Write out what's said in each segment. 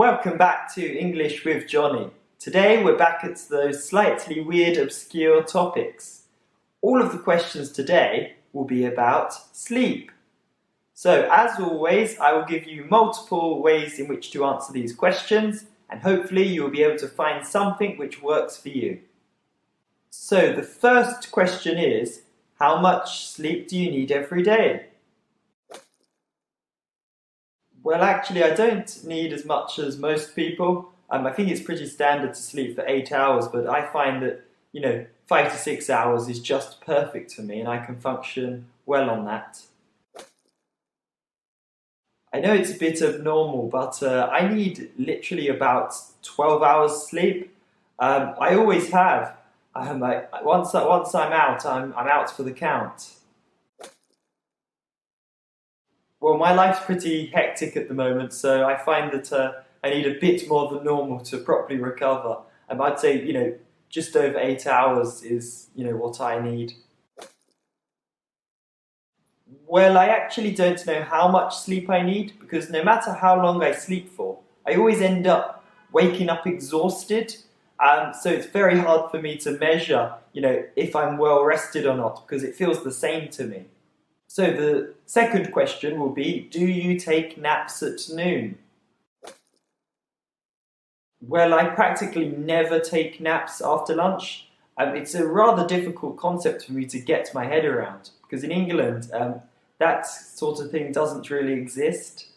Welcome back to English with Jonny. Today we're back at those slightly weird, obscure topics. All of the questions today will be about sleep. So as always, I will give you multiple ways in which to answer these questions, and hopefully you will be able to find something which works for you. So the first question is, how much sleep do you need every day? Well, actually, I don't need as much as most people. I think it's pretty standard to sleep for 8 hours, but I find that, 5 to 6 hours is just perfect for me, and I can function well on that. I know it's a bit abnormal, but I need literally about 12 hours sleep. I always have. Once I'm out, I'm out for the count. Well, my life's pretty hectic at the moment, so I find that I need a bit more than normal to properly recover. I'd say, just over 8 hours is, what I need. Well, I actually don't know how much sleep I need because no matter how long I sleep for, I always end up waking up exhausted. So it's very hard for me to measure, if I'm well rested or not because it feels the same to me. So the second question will be, do you take naps at noon? Well, I practically never take naps after lunch. It's a rather difficult concept for me to get my head around because in England, that sort of thing doesn't really exist.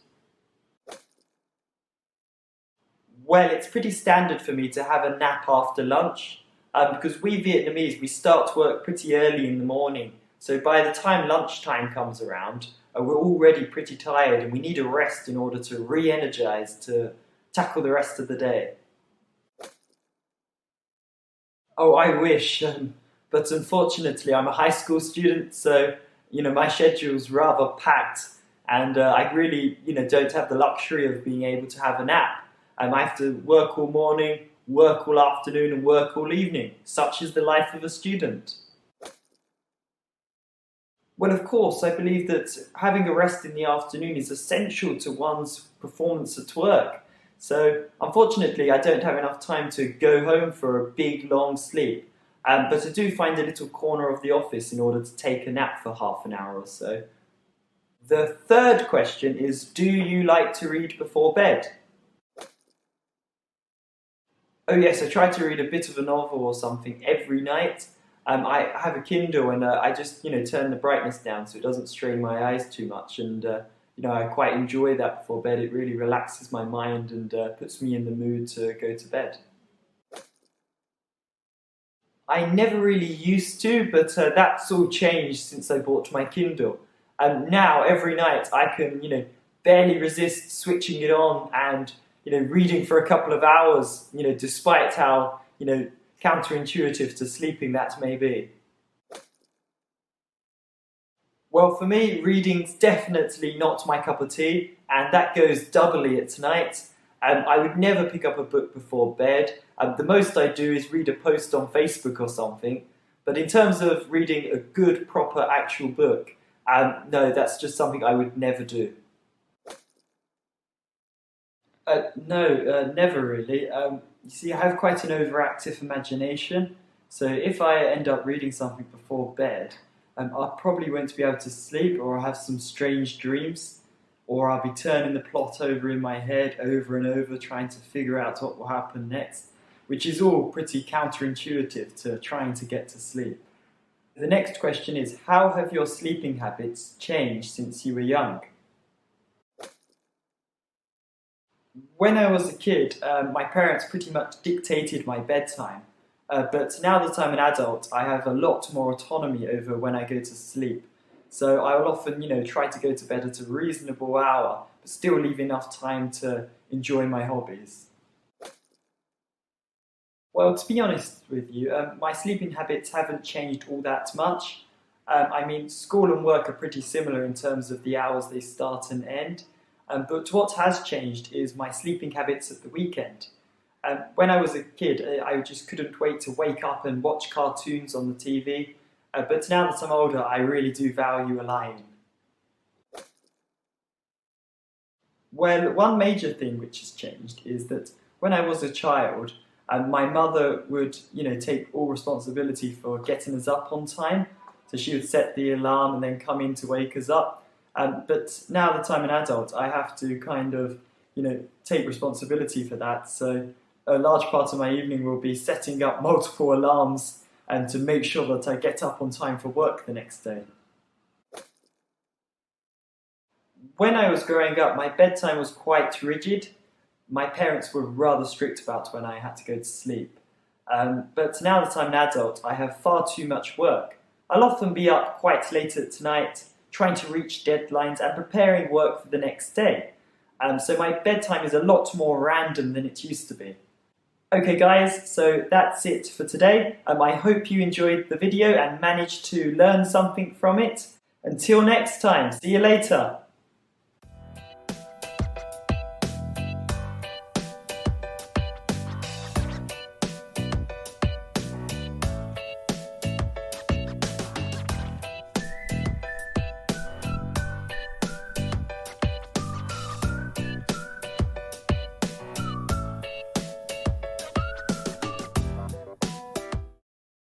Well, it's pretty standard for me to have a nap after lunch because we Vietnamese, we start work pretty early in the morning. So by the time lunchtime comes around, we're already pretty tired and we need a rest in order to re-energize to tackle the rest of the day. Oh, I wish, but unfortunately I'm a high school student, so my schedule's rather packed and I really don't have the luxury of being able to have a nap. I have to work all morning, work all afternoon and work all evening. Such is the life of a student. Well, of course, I believe that having a rest in the afternoon is essential to one's performance at work. So, unfortunately, I don't have enough time to go home for a big, long sleep. But I do find a little corner of the office in order to take a nap for half an hour or so. The third question is, do you like to read before bed? Oh yes, I try to read a bit of a novel or something every night. I have a Kindle and I just turn the brightness down so it doesn't strain my eyes too much, and I quite enjoy that before bed. It really relaxes my mind and puts me in the mood to go to bed. I never really used to, but that's all changed since I bought my Kindle. Now every night I can barely resist switching it on and reading for a couple of hours, despite how counterintuitive to sleeping that may be. Well, for me, reading's definitely not my cup of tea, and that goes doubly at night. I would never pick up a book before bed. The most I do is read a post on Facebook or something. But in terms of reading a good, proper, actual book, no, that's just something I would never do. No, never really. You see, I have quite an overactive imagination, so if I end up reading something before bed, I probably won't be able to sleep, or I'll have some strange dreams, or I'll be turning the plot over in my head over and over, trying to figure out what will happen next, which is all pretty counterintuitive to trying to get to sleep. The next question is, how have your sleeping habits changed since you were young? When I was a kid, my parents pretty much dictated my bedtime. But now that I'm an adult, I have a lot more autonomy over when I go to sleep. So I will often, try to go to bed at a reasonable hour, but still leave enough time to enjoy my hobbies. Well, to be honest with you, my sleeping habits haven't changed all that much. School and work are pretty similar in terms of the hours they start and end. But what has changed is my sleeping habits at the weekend. When I was a kid, I just couldn't wait to wake up and watch cartoons on the TV. But now that I'm older, I really do value a lie-in. Well, one major thing which has changed is that when I was a child, my mother would, take all responsibility for getting us up on time. So she would set the alarm and then come in to wake us up. But now that I'm an adult, I have to kind of, take responsibility for that. So a large part of my evening will be setting up multiple alarms and to make sure that I get up on time for work the next day. When I was growing up, my bedtime was quite rigid. My parents were rather strict about when I had to go to sleep. But now that I'm an adult, I have far too much work. I'll often be up quite late at night, trying to reach deadlines and preparing work for the next day. So my bedtime is a lot more random than it used to be. Okay guys, so that's it for today. I hope you enjoyed the video and managed to learn something from it. Until next time, see you later.